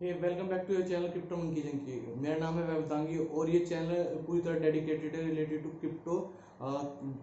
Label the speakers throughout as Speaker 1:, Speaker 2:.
Speaker 1: Hey welcome back to your channel crypto monkey junkie. मेरा नाम है वैभव और ये चैनल पूरी तरह डेडिकेटेड है रिलेटेड टू क्रिप्टो,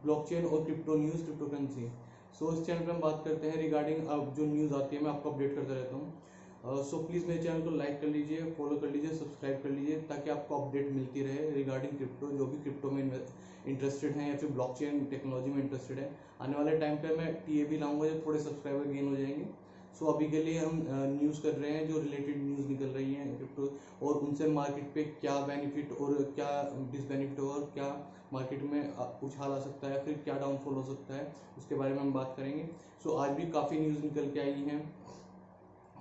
Speaker 1: ब्लॉकचेन और क्रिप्टो न्यूज़, क्रिप्टो करेंसी। सो इस चैनल पे हम बात करते हैं रिगार्डिंग अब जो न्यूज़ आती है मैं आपको अपडेट करता रहता हूँ। सो प्लीज़ मेरे चैनल को लाइक कर लीजिए, फॉलो कर लीजिए, सब्सक्राइब कर लीजिए ताकि आपको अपडेट मिलती रहे रिगार्डिंग क्रिप्टो। जो भी क्रिप्टो में इंटरेस्टेड हैं या फिर ब्लॉकचेन टेक्नोलॉजी में इंटरेस्टेड है, आने वाले टाइम पे मैं टीए भी लाऊंगा जब थोड़े सब्सक्राइबर गेन हो जाएंगे। सो अभी के लिए हम न्यूज़ कर रहे हैं जो रिलेटेड न्यूज़ निकल रही हैं क्रिप्टो, और उनसे मार्केट पे क्या बेनिफिट और क्या डिसबेनिफिट होगा और क्या मार्केट में उछाल आ सकता है, फिर क्या डाउनफॉल हो सकता है, उसके बारे में हम बात करेंगे। सो आज भी काफ़ी न्यूज़ निकल के आई हैं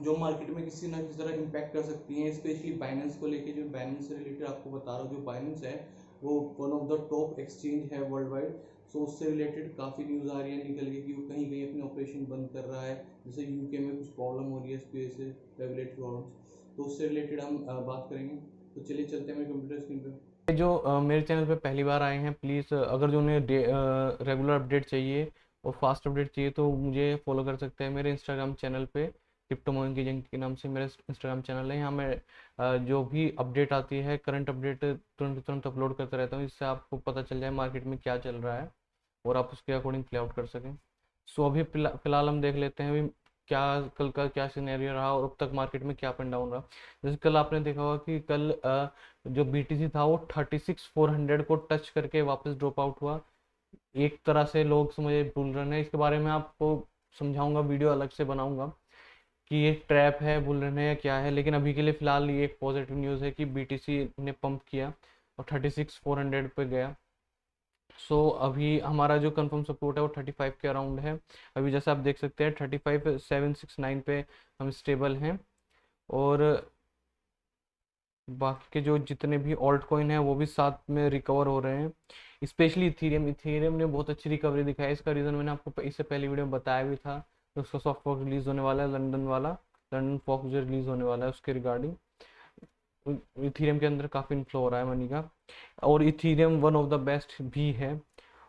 Speaker 1: जो मार्केट में किसी ना किसी तरह इम्पैक्ट कर सकती हैं, स्पेशली बाइनेंस को लेके। जो बाइनेंस से रिलेटेड आपको बता रहा हूँ, जो बाइनेंस है वो one of the top exchange है वर्ल्ड वाइड। सो उससे रिलेटेड काफ़ी न्यूज़ आ रही है निकल के कि वो कहीं कहीं अपने ऑपरेशन बंद कर रहा है, जैसे यूके में कुछ प्रॉब्लम हो रही है इसकी वजह से, रेगुलेटरी प्रॉब्लम्स। तो उससे रिलेटेड हम बात करेंगे। तो चलिए चलते हैं मेरे कंप्यूटर स्क्रीन पे। जो मेरे चैनल पे पहली बार आए हैं, प्लीज़ अगर जो उन्हें रेगुलर अपडेट चाहिए और फास्ट अपडेट चाहिए तो मुझे फॉलो कर सकते हैं मेरे इंस्टाग्राम चैनल पे। क्रिप्टो मोइन जंग के नाम से मेरा इंस्टाग्राम चैनल है। यहाँ मैं जो भी अपडेट आती है, करंट अपडेट तुरंत तुरंत अपलोड करता रहता हूँ, इससे आपको पता चल जाए मार्केट में क्या चल रहा है और आप उसके अकॉर्डिंग प्ले आउट कर सकें। सो अभी फिलहाल हम देख लेते हैं अभी क्या कल का क्या सिनेरियो रहा और अब तक मार्केट में क्या अप एंड डाउन रहा। जैसे कल आपने देखा होगा कि कल जो बीटीसी था वो 36,400 को टच करके वापस ड्रॉप आउट हुआ। एक तरह से लोग समझे बुल रन है, इसके बारे में आपको समझाऊंगा, वीडियो अलग से बनाऊंगा कि ये ट्रैप है, बुल रन है या क्या है। लेकिन अभी के लिए फिलहाल ये एक पॉजिटिव न्यूज़ है कि बीटीसी ने पंप किया और 36,400 पे गया। सो अभी हमारा जो कंफर्म सपोर्ट है वो 35 के अराउंड है। अभी जैसे आप देख सकते हैं 35,769 पे हम स्टेबल हैं। और बाकी के जो जितने भी ऑल्ट कॉइन है वो भी साथ में रिकवर हो रहे हैं, स्पेशली इथीरियम। इथीरियम ने बहुत अच्छी रिकवरी दिखाई है। इसका रीज़न मैंने आपको इससे पहले वीडियो में बताया भी था। तो उसका सॉफ्ट फॉक्स रिलीज होने वाला है, लंदन वाला लंदन फॉक्स जो रिलीज होने वाला है उसके रिगार्डिंग इथीरियम के अंदर काफ़ी इन्फ्लो हो रहा है मनी का। और Ethereum one of the best भी है।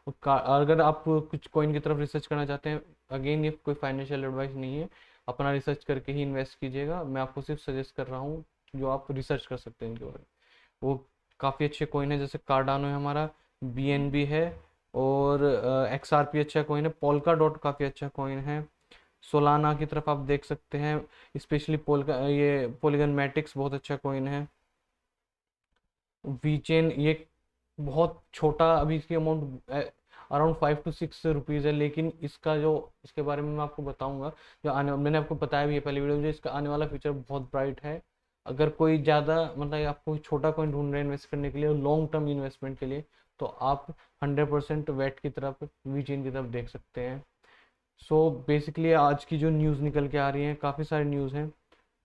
Speaker 1: अगर आप कुछ कॉइन की तरफ रिसर्च करना चाहते हैं, अगेन ये कोई फाइनेंशियल एडवाइस नहीं है, अपना रिसर्च करके ही इन्वेस्ट कीजिएगा। मैं आपको सिर्फ सजेस्ट कर रहा हूँ जो आप रिसर्च कर सकते हैं इनके बारे में। वो काफ़ी अच्छे कॉइन है, जैसे कार्डानो है हमारा, बीएनबी है, और एक्सआरपी अच्छा कॉइन है, पोल्का डॉट काफ़ी अच्छा कॉइन है। सोलाना की तरफ आप देख सकते हैं, स्पेशली पोलका ये पोलीगन मैटिक्स बहुत अच्छा कॉइन है। वीचेन ये बहुत छोटा, अभी इसकी अमाउंट अराउंड 5 to 6 रुपीज़ है, लेकिन इसका जो इसके बारे में मैं आपको बताऊंगा। जो आने मैंने आपको बताया भी है पहले वीडियो में, जो इसका आने वाला फ्यूचर बहुत ब्राइट है। अगर कोई ज़्यादा मतलब आपको छोटा कॉइन ढूंढ रहे हैं इन्वेस्ट करने के लिए, लॉन्ग टर्म इन्वेस्टमेंट के लिए, तो आप 100% वेट की तरफ, वीचेन की तरफ देख सकते हैं। सो बेसिकली आज की जो न्यूज़ निकल के आ रही है, काफ़ी सारी न्यूज़ हैं,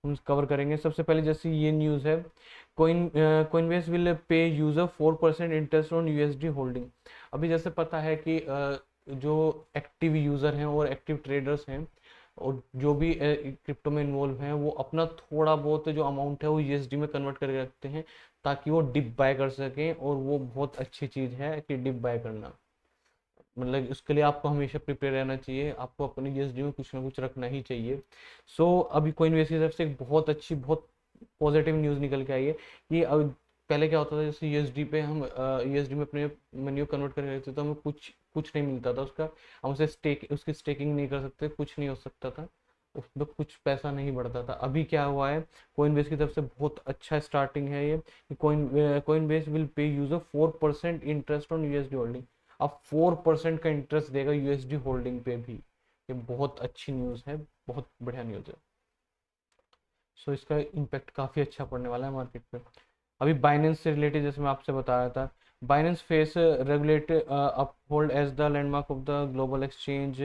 Speaker 1: हम कवर करेंगे। सबसे पहले जैसे ये न्यूज़ है, Coinbase will pay user 4% interest on USD holding. अभी जैसे पता है कि जो एक्टिव यूज़र हैं और एक्टिव ट्रेडर्स हैं और जो भी क्रिप्टो में इन्वॉल्व हैं, वो अपना थोड़ा बहुत जो अमाउंट है वो यूएसडी में कन्वर्ट करके रखते हैं ताकि वो डिप बाय कर सकें। और वो बहुत अच्छी चीज़ है कि डिप बाय करना, मतलब उसके लिए आपको हमेशा प्रिपेयर रहना चाहिए, आपको अपने यूएसडी में कुछ ना कुछ रखना ही चाहिए। अभी कोइनबेस की तरफ से एक बहुत अच्छी, बहुत पॉजिटिव न्यूज़ निकल के आई है कि अब पहले क्या होता था, जैसे यूएसडी पे हम यूएसडी में अपने मनी को कन्वर्ट करके रखते तो हमें कुछ कुछ नहीं मिलता था उसका, हम उसे उसकी स्टेकिंग नहीं कर सकते, कुछ नहीं हो सकता था, उसमें कुछ पैसा नहीं बढ़ता था। अभी क्या हुआ है, कोइनबेस की तरफ से बहुत अच्छा स्टार्टिंग है ये, Coinbase will pay user 4% interest on USD holding. अब 4% का इंटरेस्ट देगा यूएसडी होल्डिंग पे भी। ये बहुत अच्छी न्यूज़ है, बहुत बढ़िया न्यूज़ है। इसका इम्पैक्ट काफ़ी अच्छा पड़ने वाला है मार्केट पे। अभी बाइनेंस से रिलेटेड जैसे मैं आपसे बता रहा था, Binance face regulate uphold as the landmark of the global exchange.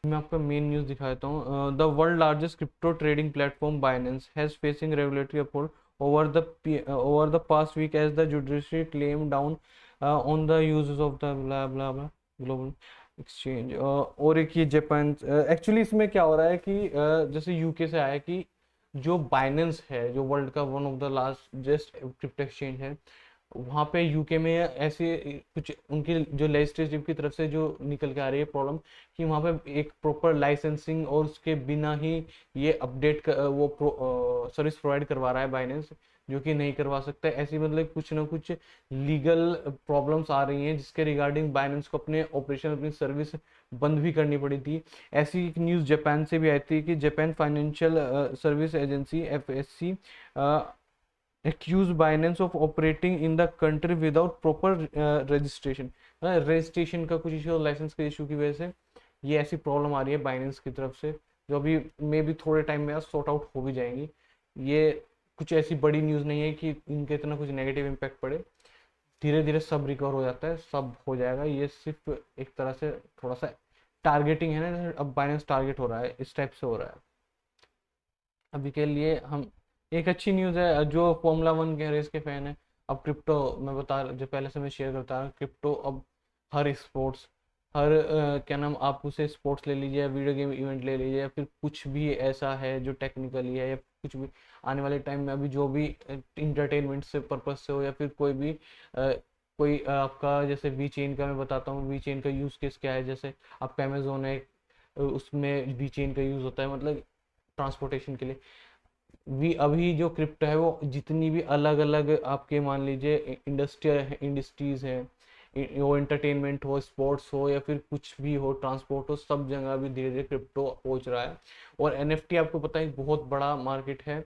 Speaker 1: मैं आपको मेन न्यूज़ दिखा देता हूँ। The world largest crypto trading platform Binance has facing regulatory uphold over the past week as the judiciary clamped down on the uses of the blah blah blah global exchange। और एक ये Japan, actually इसमें क्या हो रहा है कि जैसे यूके से आया कि जो बाइनेंस है, जो वर्ल्ड का one of the largest crypto exchange है, वहाँ पे यूके में ऐसे कुछ उनकी जो लेजिस्लेटिव की तरफ से जो निकल के आ रही है प्रॉब्लम, कि वहाँ पे एक प्रॉपर लाइसेंसिंग और उसके बिना ही ये अपडेट वो सर्विस प्रोवाइड करवा रहा है बाइनेंस, जो कि नहीं करवा सकता है। ऐसी मतलब कुछ ना कुछ लीगल प्रॉब्लम्स आ रही हैं जिसके रिगार्डिंग बाइनेंस को अपने ऑपरेशन, अपनी सर्विस बंद भी करनी पड़ी थी। ऐसी एक न्यूज़ जापान से भी आई थी कि Japan financial service agency FSc accuse Binance of operating in the country without proper registration। Registration का कुछ इशू, लाइसेंस के इशू की वजह से ये ऐसी प्रॉब्लम आ रही है बाइनेंस की तरफ से, जो अभी मे भी थोड़े टाइम में सॉर्ट आउट हो भी जाएंगी। ये कुछ ऐसी बड़ी न्यूज़ नहीं है कि इनके इतना कुछ नेगेटिव इम्पैक्ट पड़े। धीरे धीरे सब रिकवर हो जाता है, सब हो जाएगा। ये सिर्फ एक तरह से थोड़ा सा टारगेटिंग है ना, अब बाइनेंस टारगेट हो रहा है, इस टाइप से हो रहा है अभी के लिए। हम एक अच्छी न्यूज़ है जो फॉर्मूला वन के रेस के फैन है, अब क्रिप्टो, मैं बता जो पहले से मैं शेयर करता रहा, क्रिप्टो अब हर स्पोर्ट्स, हर क्या नाम, आप उसे स्पोर्ट्स ले लीजिए, वीडियो गेम इवेंट ले लीजिए, या फिर कुछ भी ऐसा है जो टेक्निकली है, या कुछ भी आने वाले टाइम में अभी जो भी इंटरटेनमेंट से पर्पज से हो, या फिर कोई भी कोई आपका जैसे वी चेन का मैं बताता हूँ, वी चेन का यूज़ केस क्या है। जैसे आपका अमेजोन है, उसमें वी चेन का यूज़ होता है, मतलब ट्रांसपोर्टेशन के लिए। वी अभी जो क्रिप्टो है वो जितनी भी अलग अलग आपके मान लीजिए इंडस्ट्रीज हैं, वो एंटरटेनमेंट हो, स्पोर्ट्स हो, या फिर कुछ भी हो, ट्रांसपोर्ट हो, सब जगह भी धीरे धीरे क्रिप्टो पहुंच रहा है। और एनएफटी आपको पता है बहुत बड़ा मार्केट है।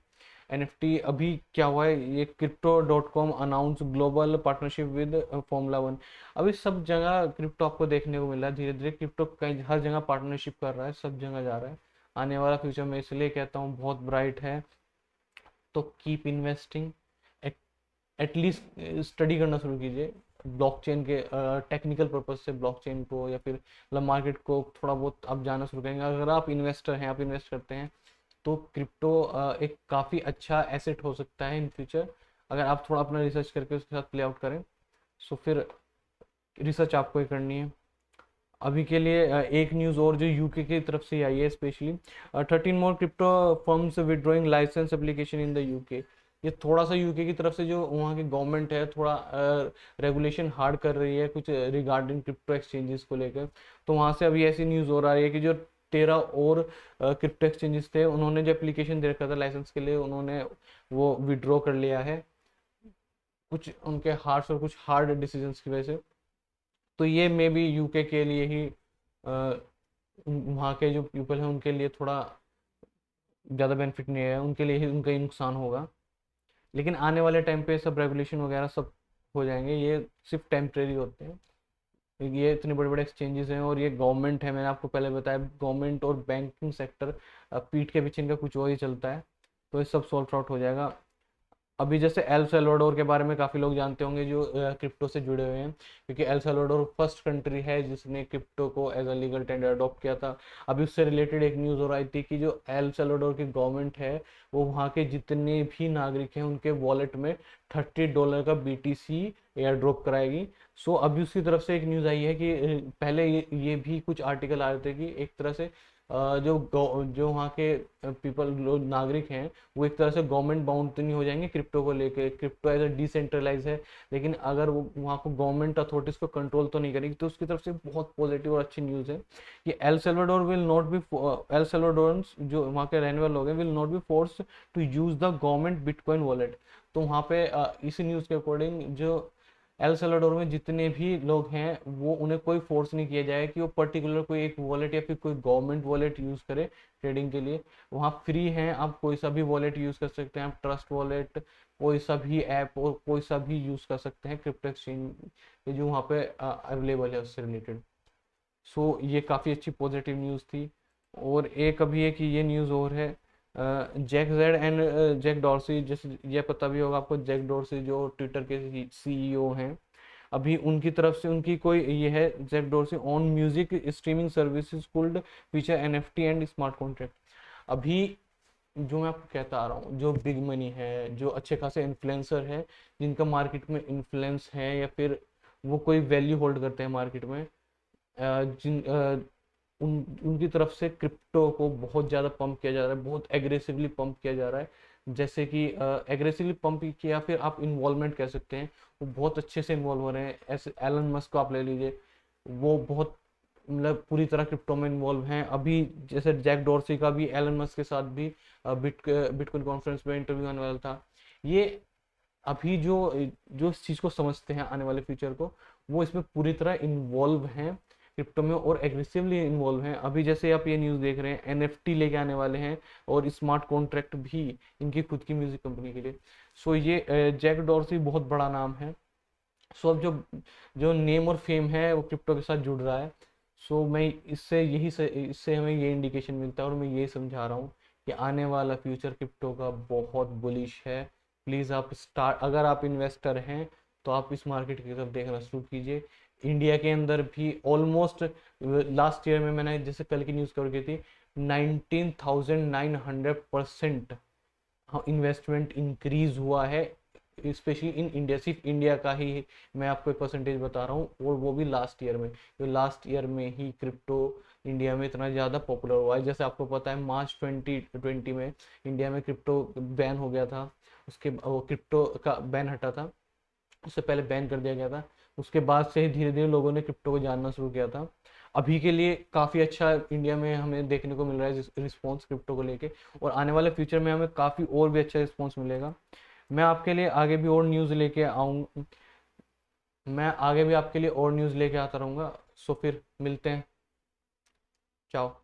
Speaker 1: एनएफटी अभी क्या हुआ है, ये crypto.com announce global partnership with formula one. अभी सब जगह क्रिप्टो आपको देखने को मिल रहा है, धीरे धीरे क्रिप्टो कहीं हर जगह पार्टनरशिप कर रहा है, सब जगह जा रहा है। आने वाला फ्यूचर में इसलिए कहता हूँ बहुत ब्राइट है। तो कीप इन्वेस्टिंग, एटलीस्ट स्टडी करना शुरू कीजिए ब्लॉकचेन के टेक्निकल पर्पज से, ब्लॉकचेन को या फिर मतलब मार्केट को थोड़ा बहुत आप जानना शुरू करेंगे। अगर आप इन्वेस्टर हैं, आप इन्वेस्ट करते हैं, तो क्रिप्टो एक काफ़ी अच्छा एसेट हो सकता है इन फ्यूचर, अगर आप थोड़ा अपना रिसर्च करके उसके साथ प्ले आउट करें। सो फिर रिसर्च आपको ही करनी है। अभी के लिए एक न्यूज़ और जो यूके की तरफ से आई है specially, 13 more crypto firms withdrawing licence application in the UK. ये थोड़ा सा यूके की तरफ से जो वहाँ की गवर्नमेंट है, थोड़ा रेगुलेशन हार्ड कर रही है कुछ रिगार्डिंग क्रिप्टो एक्सचेंजेस को लेकर। तो वहाँ से अभी ऐसी न्यूज़ हो रहा है कि जो 13 और क्रिप्टो एक्सचेंजेस थे, उन्होंने जो एप्लीकेशन दे रखा था लाइसेंस के लिए, उन्होंने वो विड्रॉ कर लिया है कुछ उनके हार्श और कुछ हार्ड डिसीजंस की वजह से। तो ये मे बी यूके के लिए ही वहाँ के जो पीपल हैं उनके लिए थोड़ा ज़्यादा बेनिफिट नहीं है, उनके लिए ही उनका ही नुकसान होगा। लेकिन आने वाले टाइम पे सब रेगुलेशन वगैरह सब हो जाएंगे, ये सिर्फ टेम्प्रेरी होते हैं। ये इतने बड़े बड़े एक्सचेंजेस हैं और ये गवर्नमेंट है, मैंने आपको पहले बताया, गवर्नमेंट और बैंकिंग सेक्टर पीठ के पीछे इनका कुछ और ही चलता है। तो ये सब सॉल्व आउट हो जाएगा। अभी जैसे एल सल्वाडोर के बारे में काफ़ी लोग जानते होंगे जो क्रिप्टो से जुड़े हुए हैं, क्योंकि एल सल्वाडोर फर्स्ट कंट्री है जिसने क्रिप्टो को as a legal tender adopt किया था। अभी उससे रिलेटेड एक न्यूज़ हो रही थी कि जो एल सल्वाडोर की गवर्नमेंट है, वो वहाँ के जितने भी नागरिक हैं उनके वॉलेट में $30 का बीटीसी एयर ड्रॉप कराएगी। सो अभी उसकी तरफ से एक न्यूज़ आई है कि पहले ये भी कुछ आर्टिकल आ रहे थे कि एक तरह से जो वहाँ के पीपल लोग नागरिक हैं, वो एक तरह से गवर्नमेंट बाउंड तो नहीं हो जाएंगे क्रिप्टो को लेके, क्रिप्टो एज अ डिसेंट्रलाइज है, लेकिन अगर वो वहाँ को गवर्नमेंट अथॉरिटीज को कंट्रोल तो नहीं करेगी। तो उसकी तरफ से बहुत पॉजिटिव और अच्छी न्यूज़ है कि El Salvador will not be, El Salvadorans जो वहाँ के रहने वाले लोग हैं, will not be force to use the government bitcoin wallet. तो वहाँ पे इसी न्यूज़ के अकॉर्डिंग जो एल सल्वाडोर में जितने भी लोग हैं, वो उन्हें कोई फोर्स नहीं किया जाए कि वो पर्टिकुलर कोई एक वॉलेट या फिर कोई गवर्नमेंट वॉलेट यूज़ करे ट्रेडिंग के लिए। वहाँ फ्री हैं, आप कोई सा भी वॉलेट यूज़ कर सकते हैं, आप ट्रस्ट वॉलेट, कोई सा भी ऐप और कोई सा भी यूज़ कर सकते हैं क्रिप्टो एक्सचेंज जो वहाँ पे अवेलेबल है उससे रिलेटेड। सो ये काफ़ी अच्छी पॉजिटिव न्यूज़ थी। और एक अभी एक ये न्यूज़ और है, Jack Z and Jack Dorsey, जैसे ये पता भी होगा आपको, जैक डॉर्सी जो ट्विटर के सीईओ हैं, अभी उनकी तरफ से उनकी कोई ये है, Jack Dorsey on music streaming services could feature NFT and smart contract. अभी जो मैं आपको कहता आ रहा हूँ, जो बिग मनी है, जो अच्छे खासे इन्फ्लुएंसर है, जिनका मार्केट में इन्फ्लुएंस है या फिर वो कोई वैल्यू होल्ड करते हैं मार्केट में, जिन उनकी तरफ से क्रिप्टो को बहुत ज़्यादा पंप किया जा रहा है, बहुत एग्रेसिवली पंप किया जा रहा है, जैसे कि एग्रेसिवली पंप किया, फिर आप इन्वॉल्वमेंट कह सकते हैं, वो बहुत अच्छे से इन्वॉल्व हो रहे हैं। ऐसे एलन मस्क को आप ले लीजिए, वो बहुत मतलब पूरी तरह क्रिप्टो में इन्वॉल्व हैं अभी। जैसे जैक डॉर्सी का भी एलन मस्क के साथ भी बिटकॉइन कॉन्फ्रेंस में इंटरव्यू आने वाला था। ये अभी जो जो इस चीज़ को समझते हैं आने वाले फ्यूचर को, वो इसमें पूरी तरह इन्वॉल्व हैं क्रिप्टो में, और एग्रेसिवली इन्वॉल्व हैं। अभी जैसे आप ये न्यूज़ देख रहे हैं, एनएफटी लेके आने वाले हैं और स्मार्ट कॉन्ट्रैक्ट भी इनकी खुद की म्यूजिक कंपनी के लिए। सो ये जैक डॉर्सी बहुत बड़ा नाम है। सो अब जो जो नेम और फेम है वो क्रिप्टो के साथ जुड़ रहा है। सो मैं इससे हमें ये इंडिकेशन मिलता है, और मैं ये समझा रहा हूँ कि आने वाला फ्यूचर क्रिप्टो का बहुत बुलिश है। प्लीज़ आप स्टार्ट, अगर आप इन्वेस्टर हैं तो आप इस मार्केट की तरफ देखना शुरू कीजिए। इंडिया के अंदर भी ऑलमोस्ट लास्ट ईयर में, मैंने जैसे कल की न्यूज़ कवर की थी, 19,900% इन्वेस्टमेंट इंक्रीज हुआ है, स्पेशली इन इंडिया। सिर्फ इंडिया का ही मैं आपको एक परसेंटेज बता रहा हूँ, और वो भी लास्ट ईयर में। तो लास्ट ईयर में ही क्रिप्टो इंडिया में इतना ज़्यादा पॉपुलर हुआ है। जैसे आपको पता है, मार्च 2020 में इंडिया में क्रिप्टो बैन हो गया था। उसके वो क्रिप्टो का बैन हटा था, उससे पहले बैन कर दिया गया था। उसके बाद से ही धीरे धीरे लोगों ने क्रिप्टो को जानना शुरू किया था। अभी के लिए काफ़ी अच्छा इंडिया में हमें देखने को मिल रहा है रिस्पॉन्स क्रिप्टो को लेके, और आने वाले फ्यूचर में हमें काफ़ी और भी अच्छा रिस्पॉन्स मिलेगा। मैं आपके लिए आगे भी और न्यूज़ लेके आऊँ मैं आगे भी आपके लिए और न्यूज़ लेके आता रहूँगा। सो फिर मिलते हैं। चाओ।